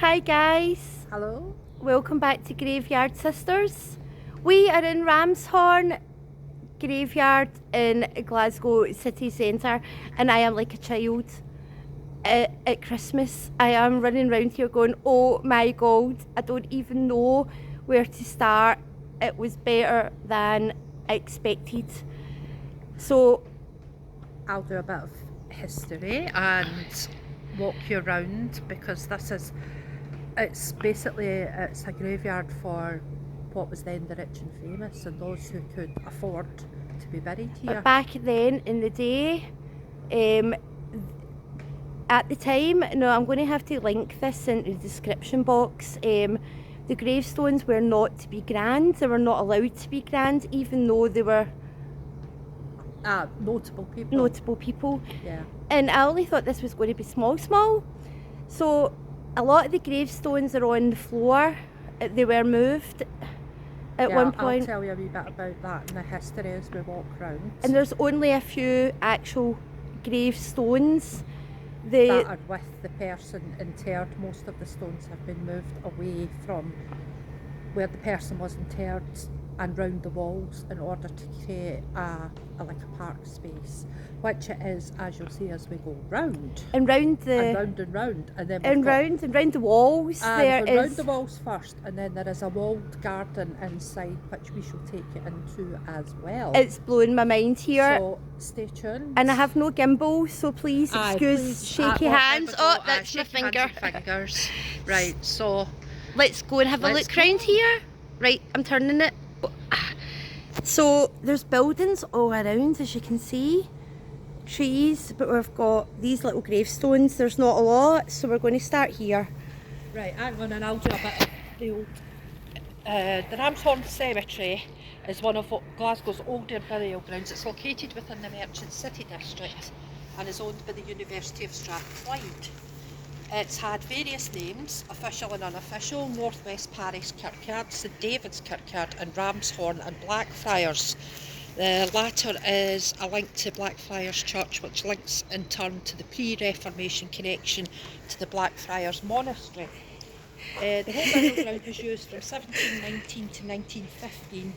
Hi guys, Hello. welcome back to Graveyard Sisters. We are in Ramshorn Graveyard in Glasgow city centre, and I am like a child at Christmas. I am running around here going, oh my god, I don't even know where to start. It was better than expected. So I'll do a bit of history and walk you around because it's a graveyard for what was then the rich and famous and those who could afford to be buried here. but back then in the day, at the time, no, I'm going to have to link this in the description box. The gravestones were not to be grand. They were not allowed to be grand, even though they were Notable people. Yeah. And I only thought this was going to be small. So a lot of the gravestones are on the floor. They were moved at one point. I'll tell you a wee bit about that in the history as we walk round. And there's only a few actual gravestones. That are with the person interred. Most of the stones have been moved away from where the person was interred and round the walls in order to create a park space, which it is, as you'll see as we go round. And round and then round the walls there is round the walls first, and then there is a walled garden inside which we shall take you into as well. It's blowing my mind here. So stay tuned. And I have no gimbal, so please excuse shaky hands. Oh, that's my finger. Fingers. Right, so let's go and have a look round here. Right, I'm turning it. So there's buildings all around, as you can see, trees, but we've got these little gravestones. There's not a lot, so we're going to start here. Right, hang on, and I'll do a bit of the old. The Ramshorn Cemetery is one of Glasgow's older burial grounds. It's located within the Merchant City district and is owned by the University of Strathclyde. It's had various names, official and unofficial: North West Parish Kirkyard, St David's Kirkyard and Ramshorn and Blackfriars. The latter is a link to Blackfriars Church, which links in turn to the pre-Reformation connection to the Blackfriars Monastery. The whole burial ground was used from 1719 to 1915,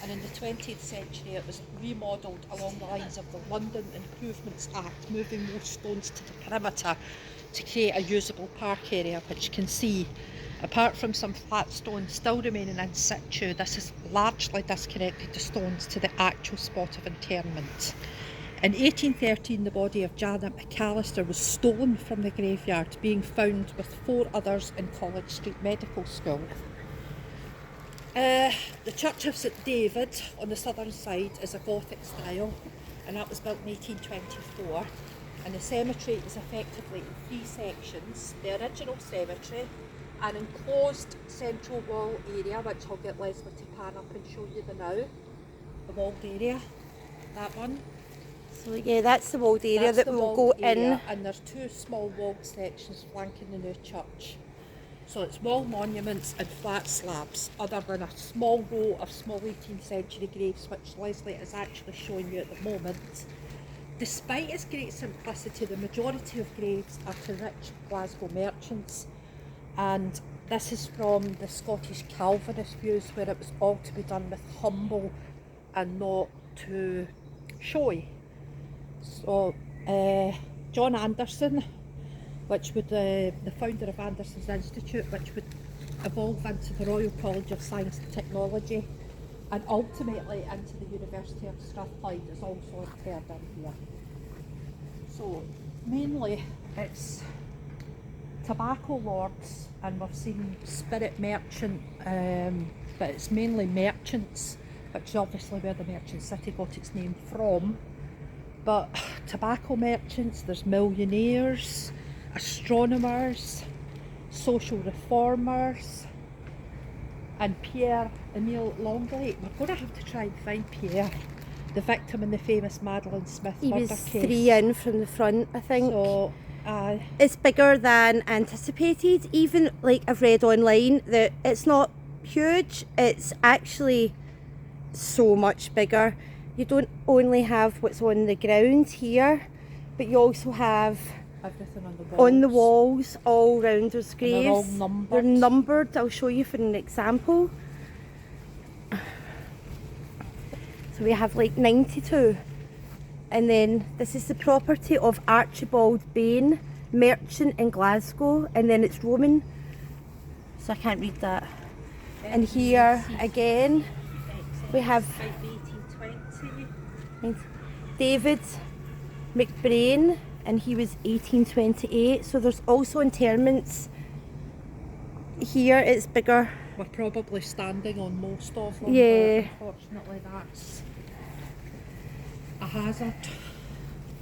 and in the 20th century it was remodelled along the lines of the London Improvements Act, moving more stones to the perimeter to create a usable park area, which you can see. Apart from some flat stones still remaining in situ, this is largely disconnected the stones to the actual spot of interment. In 1813, the body of Janet McAllister was stolen from the graveyard, being found with 4 others in College Street Medical School. The Church of St David on the southern side is a Gothic style, and that was built in 1824. And the cemetery is effectively in 3 sections: the original cemetery, an enclosed central wall area, which I'll get Leslie to pan up and show you the walled area, that one. So yeah, that's the walled area that we'll go in. And there's 2 small walled sections flanking the new church. So it's wall monuments and flat slabs, other than a small row of small 18th century graves, which Leslie is actually showing you at the moment. Despite its great simplicity, the majority of graves are to rich Glasgow merchants, and this is from the Scottish Calvinist views, where it was all to be done with humble and not too showy. So John Anderson, which would the founder of Anderson's Institute, which would evolve into the Royal College of Science and Technology, and ultimately into the University of Strathclyde, is also interred in here. So mainly it's tobacco lords, and we've seen spirit merchant, but it's mainly merchants, which is obviously where the Merchant City got its name from. But tobacco merchants, there's millionaires, astronomers, social reformers, and Pierre-Emile Longley. We're going to have to try and find Pierre, the victim in the famous Madeleine Smith murder case. He was 3 in from the front, I think. So, it's bigger than anticipated. Even like I've read online that it's not huge, it's actually so much bigger. You don't only have what's on the ground here, but you also have Everything on the walls. On the walls, all round there's And graves. they're all numbered. They're numbered. I'll show you for an example. So we have like 92. And then this is the property of Archibald Bain, merchant in Glasgow. And then it's Roman, so I can't read that. And here again, we have David McBrain, and he was 1828. So there's also interments here. It's bigger. We're probably standing on most of them, Yeah. but unfortunately that's a hazard.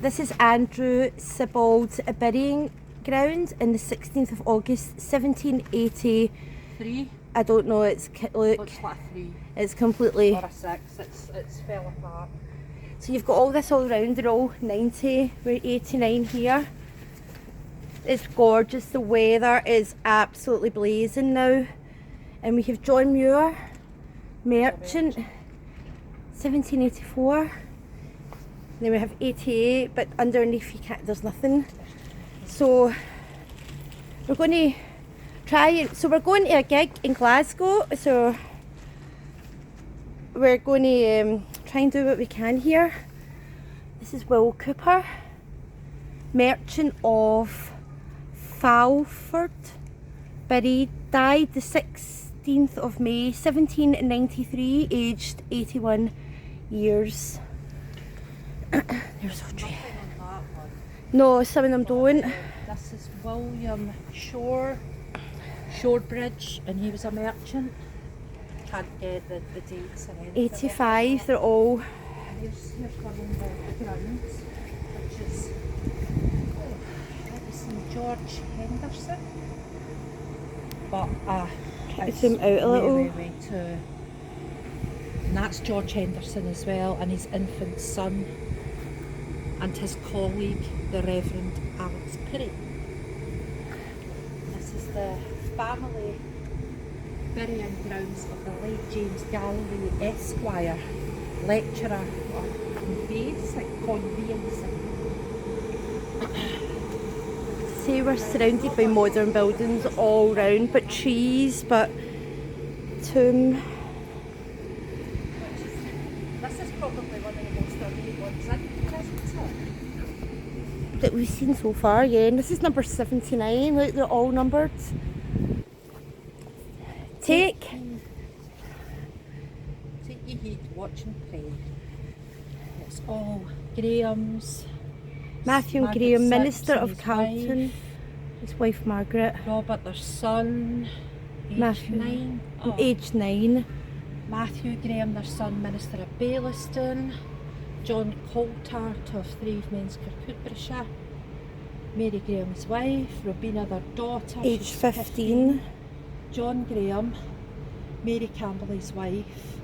This is Andrew Sibbald's burying ground in the 16th of August 1780. 3. I don't know, it's look, Looks like a 3 it's completely. or a 6. It's fell apart. So you've got all this all round, they're all 90, we're 89 here. It's gorgeous, the weather is absolutely blazing now. And we have John Muir, merchant, 1784. Then we have 88, but underneath you can't, there's nothing. So we're going to try and, so we're going to a gig in Glasgow, so we're going to try and do what we can here. This is Will Cooper, merchant of Falford, died the 16th of May 1793, aged 81 years. There's so tree. Nothing on that one. No, some of them don't. This is William Shorebridge, and he was a merchant. Can't get the dates or anything. 85, they're all. Here's one on the grounds, which is St George Henderson. But Try to it's zoom out a little. way too. And that's George Henderson as well, and his infant son, and his colleague, the Reverend Alex Perry. This is the family burying grounds of the late James Galloway Esquire, lecturer on conveyancing. See, we're surrounded by modern buildings all round, but trees, but tomb. This is probably one of the most ornate ones in Glasgow. That we've seen so far, yeah. And this is number 79, look, they're all numbered. Take your heed, watch and pray. It's all Graham's. Matthew Margaret Graham, Six Minister and of his Carlton. wife. His wife Margaret. Robert, their son, age Matthew. 9. Oh. Age 9. Matthew Graham, their son, Minister of Baillieston. John Coltart of Threave-Mens, Kirkcudbrightshire. Mary Graham's wife. Robina, their daughter. Age she's 15. John Graham, Mary Campbell, his wife,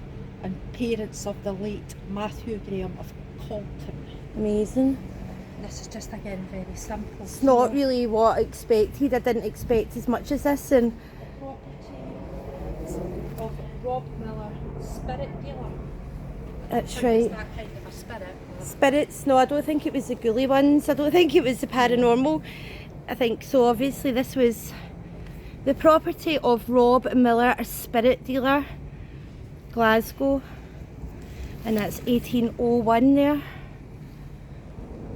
and parents of the late Matthew Graham of Colton. Amazing. This is just again very simple. It's not really what I expected. I didn't expect as much as this. And Property of Rob Miller, spirit dealer. that's It's right. that kind of a spirit. Spirits, no, I don't think it was the ghoulie ones. I don't think it was the paranormal. I think so. Obviously, this was the property of Rob Miller, a spirit dealer, Glasgow, and that's 1801 there.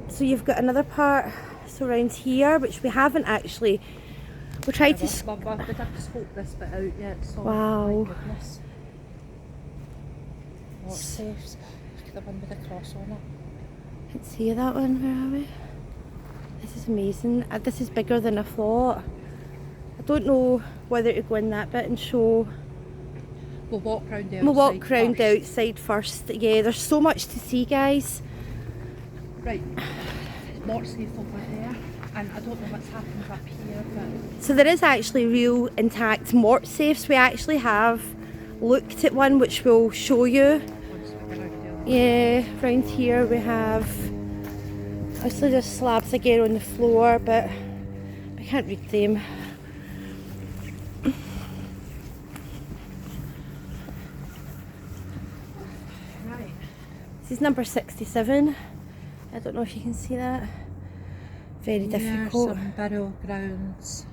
So you've got another part around here, which we haven't actually. We tried to. We didn't scope this bit out yet, so Wow. my goodness. What safes? Look at the one with the cross on it. Let's see that one. Where are we? This is amazing. This is bigger than I thought. I don't know whether to go in that bit and show. We'll walk round the outside. We'll walk round first. outside first. Yeah, there's so much to see, guys. Right, more safe over there, and I don't know what's happened up here, but So there is actually real intact mort safes. We actually have looked at one which we'll show you. once we get out there. Yeah, round here we have, obviously there's slabs again on the floor, but I can't read them. Right, This is number 67. I don't know if you can see that. Very There's difficult. some burial grounds.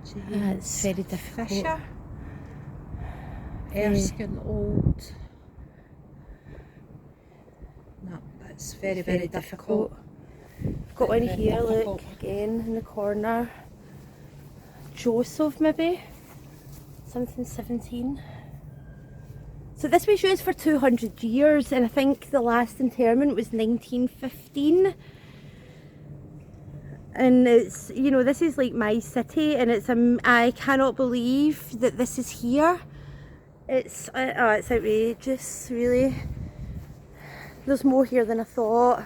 It's very difficult. Fisher. Erskine Old. No, that's very, very difficult. Got one Very here, difficult. look, again in the corner. Joseph, maybe? Something 17. So this was used for 200 years, and I think the last interment was 1915. And it's, you know, this is like my city, and it's I cannot believe that this is here. It's outrageous, really. There's more here than I thought.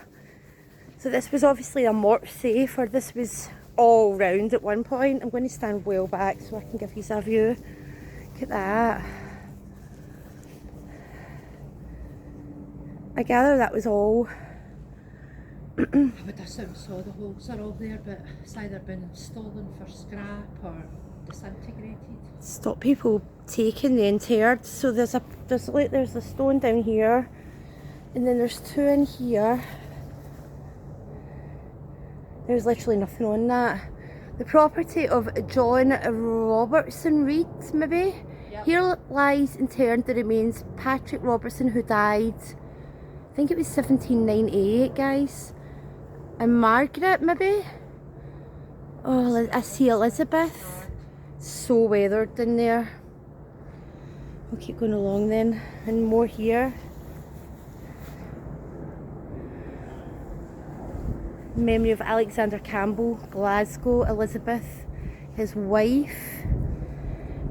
So this was obviously a mort safe, or this was all round at one point. I'm going to stand well back so I can give you a view. Look at that. I gather that was all. I would assume so. The holes are all there, but it's either been stolen for scrap or disintegrated. Stop people taking the interred. So there's a stone down here, and then there's two in here. There's literally nothing on that. The property of John Robertson Reed, maybe. Yep. Here lies interred the remains Patrick Robertson, who died, I think it was 1798, guys. And Margaret, maybe. Oh, I see Elizabeth. So weathered in there. We'll keep going along then, and more here. Memory of Alexander Campbell, Glasgow, Elizabeth, his wife,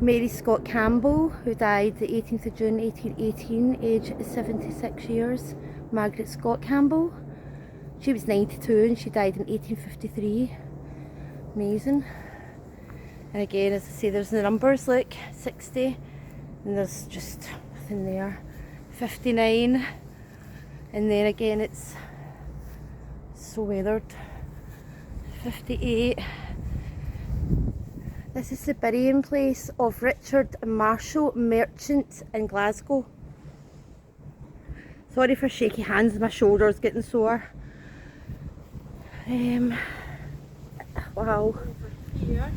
Mary Scott Campbell, who died the 18th of June 1818, aged 76 years. Margaret Scott Campbell, she was 92 and she died in 1853. Amazing. And again, as I say, there's the numbers, look, 60, and there's just nothing there. 59, and then again it's so weathered. 58. This is the burying place of Richard Marshall, merchant in Glasgow. Sorry for shaky hands, my shoulder's getting sore. Wow. Here.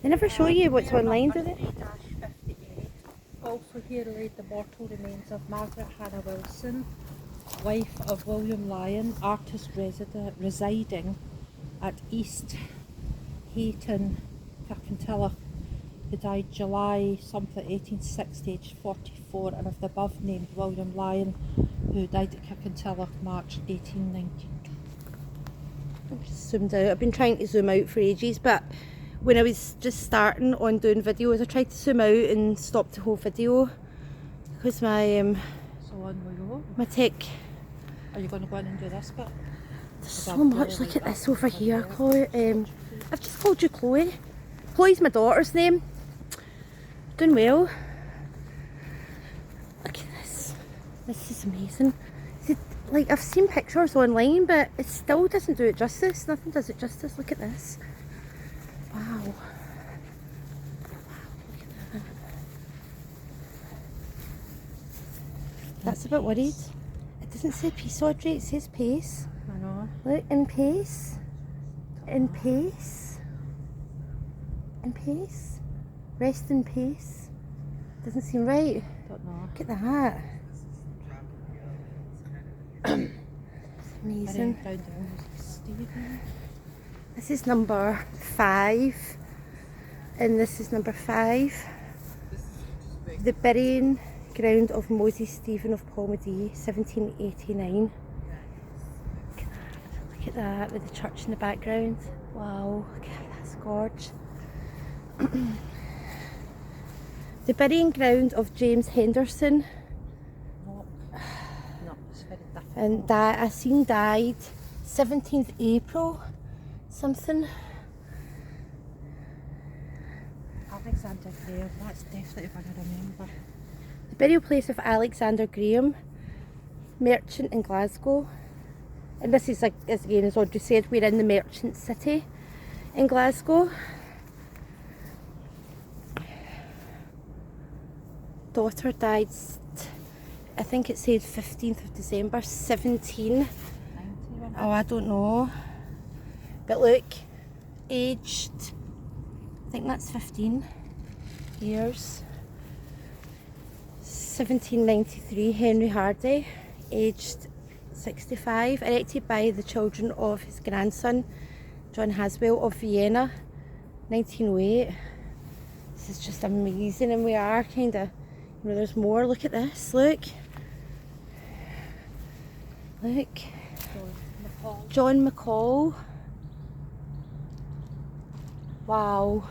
They never show you what's online, do they? 3-58. Also here laid the mortal remains of Margaret Hannah Wilson, wife of William Lyon, artist residing at East Hayton, Kirkintilloch, who died July something 1860, aged 44, and of the above named William Lyon, who died at Kirkintilloch, March 1892. I've just zoomed out. I've been trying to zoom out for ages, but when I was just starting on doing videos, I tried to zoom out and stop the whole video because my So on we go. my tech. Are you going to go in and do this bit? There's so much. Look at this over here, Chloe. I've just called you Chloe. Chloe's my daughter's name. Doing well. Look at this. This is amazing. Like, I've seen pictures online, but it still doesn't do it justice. Nothing does it justice. Look at this. Wow. Wow, look at that. That's a bit worried. It doesn't say peace, Audrey, it says pace. I know. Look, in pace. In pace. In pace. Rest in peace. Doesn't seem right. Don't know. Look at that. It's amazing. This is number 5, and this is number 5. The burying ground of Moses Stephen of Palmedy, 1789. Look at that with the church in the background. Wow, that's gorgeous. The burying ground of James Henderson. No, it's very difficult. And I seen died 17th April something. Alexander Graham, that's definitely one I remember. The burial place of Alexander Graham, merchant in Glasgow. And this is, like, as again as Audrey said, we're in the merchant city in Glasgow. Daughter died, I think it said 15th of December, 17. 90, Oh, I don't know. But look, aged, I think that's 15 years. 1793, Henry Hardy, aged 65, erected by the children of his grandson, John Haswell of Vienna, 1908. This is just amazing, and we are kind of, you know, there's more. Look at this, look. Look. John McCall. Wow.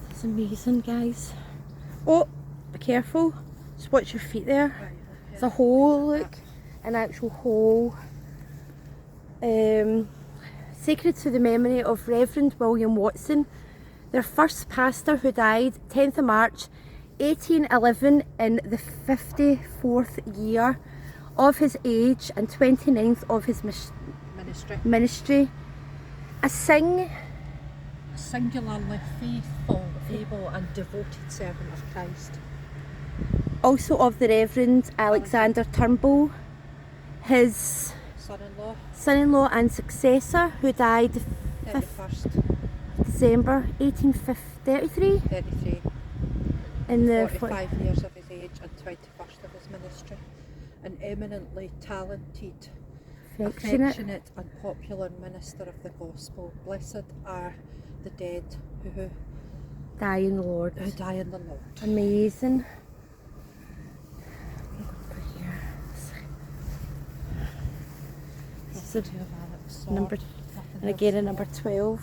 It's amazing, guys. Oh, be careful. Just watch your feet there. It's a hole, look. An actual hole. Sacred to the memory of Reverend William Watson, their first pastor, who died 10th of March 1811 in the 54th year of his age and 29th of his ministry. A singularly faithful, able and devoted servant of Christ. Also of the Reverend Alexander Turnbull, his son-in-law and successor, who died 31st December 1833. 33. In the 45 years of his age and 21st of his ministry. An eminently talented, affectionate and popular minister of the gospel. Blessed are the dead who die in the Lord. Amazing. Number, and again a number 12,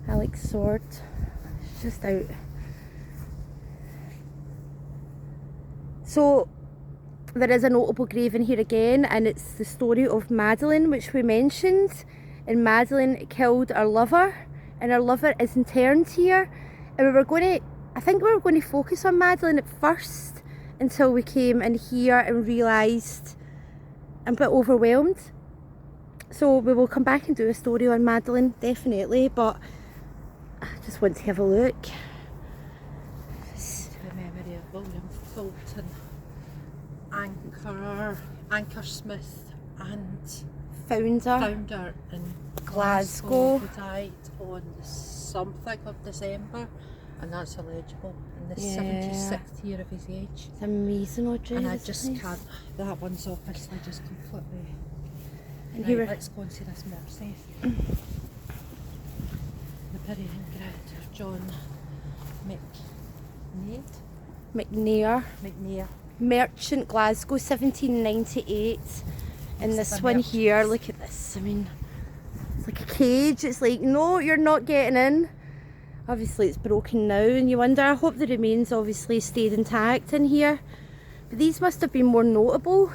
Alex Sword. It's just out. So there is a notable grave in here again, and it's the story of Madeline, which we mentioned. And Madeline killed her lover, and her lover is interned here. And I think we were going to focus on Madeline at first until we came in here and realised I'm a bit overwhelmed. So we will come back and do a story on Madeline, definitely, but I just want to have a look. To the memory of William Fulton, anchor smith and founder in Glasgow, who died on the something of December, and that's illegible, in the 76th year of his age. It's amazing, Audrey. And I just can't, that one's obviously just completely. And right, let's go and see this mercy. The burying ground of John McNair. Merchant, Glasgow, 1798. And this one here, look at this. I mean, it's like a cage. It's like, no, you're not getting in. Obviously it's broken now, and you wonder, I hope the remains obviously stayed intact in here. But these must have been more notable.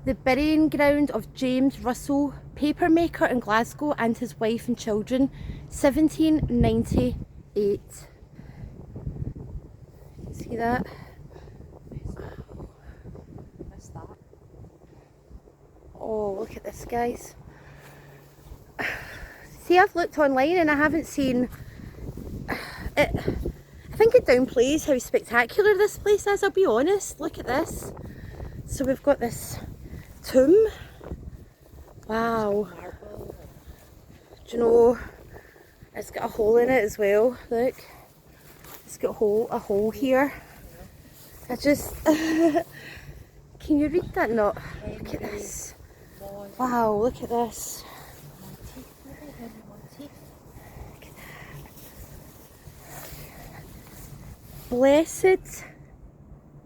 The burying ground of James Russell, papermaker in Glasgow, and his wife and children, 1798. See that? Oh, look at this, guys. See, I've looked online and I haven't seen it. I think it downplays how spectacular this place is, I'll be honest. Look at this. So we've got this tomb. Wow. Do you know, it's got a hole in it as well. Look. It's got a hole here. I just can you read that not? Look at this. Wow, look at this. Look at that. Blessed,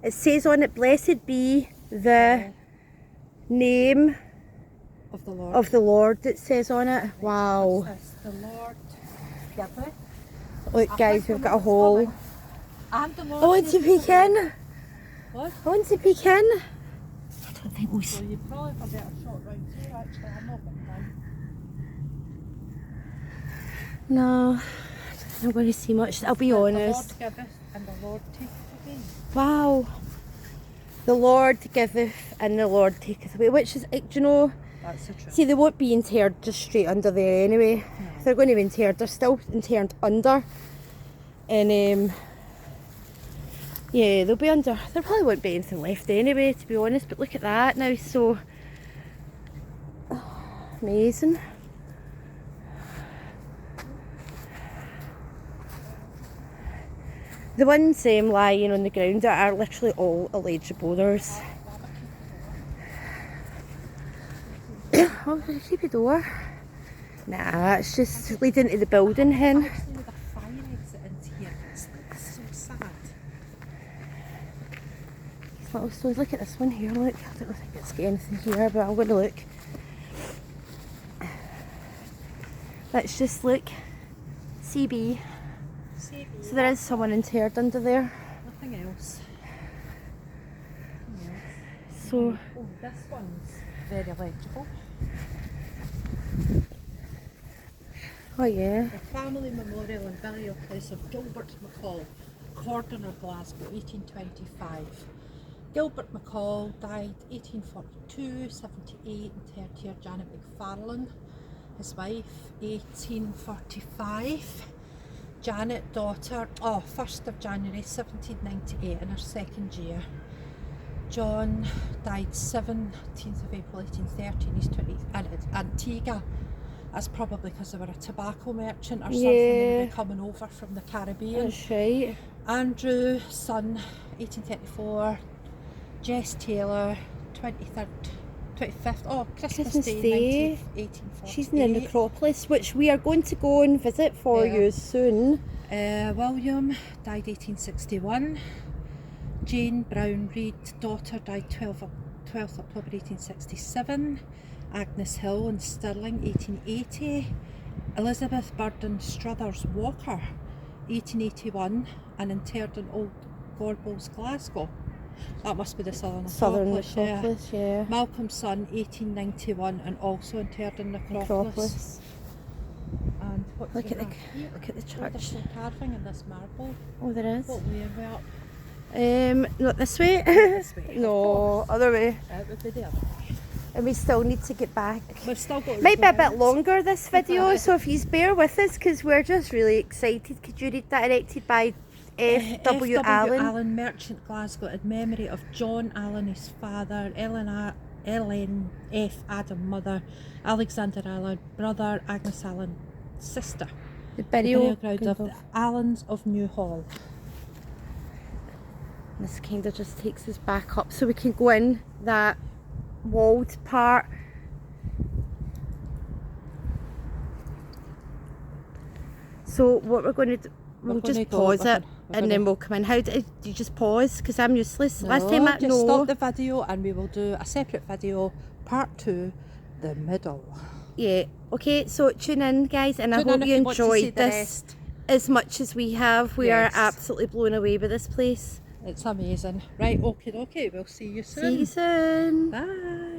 it says on it, blessed be the name of the Lord, it says on it. Wow. The Lord giveth. Look, guys, we've got a hole. And the Lord I want to peek in. What? I want to peek in. I don't think we'll So you probably have a better shot round here, actually. I'm not going down. No, I don't think I'm going to see much, I'll be honest. The Lord giveth and the Lord taketh away. Wow. The Lord giveth and the Lord taketh away, which is, do you know, That's the truth. see, they won't be interred just straight under there anyway. No. If they're going to be interred, they're still interred under. And yeah, they'll be under. There probably won't be anything left anyway, to be honest. But look at that now. So amazing. The ones lying on the ground are literally all alleged borders. Oh, there's a creepy door. Nah, it's just leading to the building, hen. Actually, with a fire exit into here. It's so sad. These little stones. Look at this one here, look. I don't think it's got anything here, but I'm going to look. Let's just look. CB. So there is someone interred under there. Nothing else. So, Oh, this one's very legible. oh yeah. The family memorial and burial place of Gilbert McCall, Cordner, Glasgow, 1825. Gilbert McCall died 1842, 78, interred here. Janet McFarlane, his wife, 1845. Janet, daughter, 1st of January 1798, in her second year. John died 17th of April 1830, he's 20, and it's Antigua. That's probably because they were a tobacco merchant or something, and they were coming over from the Caribbean. That's right. Andrew, son, 1834. Jess Taylor, 25th, Christmas Day, 1848. She's in the necropolis, which we are going to go and visit for you soon. William died 1861. Jane Brown Reed, daughter, died 12th October 1867. Agnes Hill in Stirling, 1880. Elizabeth Burden Struthers Walker, 1881, and interred in Old Gorbals, Glasgow. That must be the Southern Necropolis, yeah. Malcolm's son, 1891, and also interred in Necropolis. And what's Look at the here? look at the Oh, there's church. some carving in this marble. Oh, there is. What way are we up? Not this way. This way. No, other way. It would be the other way. And we still need to get back. We've still got. Might be a bit longer this video, so if you bear with us, because we're just really excited. Could you read that? Erected by F.W. Allen. Allen, merchant, Glasgow, in memory of John Allen, his father, Ellen F. Adam, mother, Alexander Allen, brother, Agnes Allen, sister. The Burial burial ground of the Allens of New Hall. This kind of just takes us back up so we can go in that walled part. So what we're going to do, we'll just pause it and then we'll come in. How do you just pause? Because I'm useless. No, Last time I just stop the video and we will do a separate video, part 2, the middle. Yeah. Okay, so tune in, guys, and I hope you enjoyed this as much as we have. We are absolutely blown away by this place. It's amazing. Right, okay, we'll see you soon. See you soon. Bye.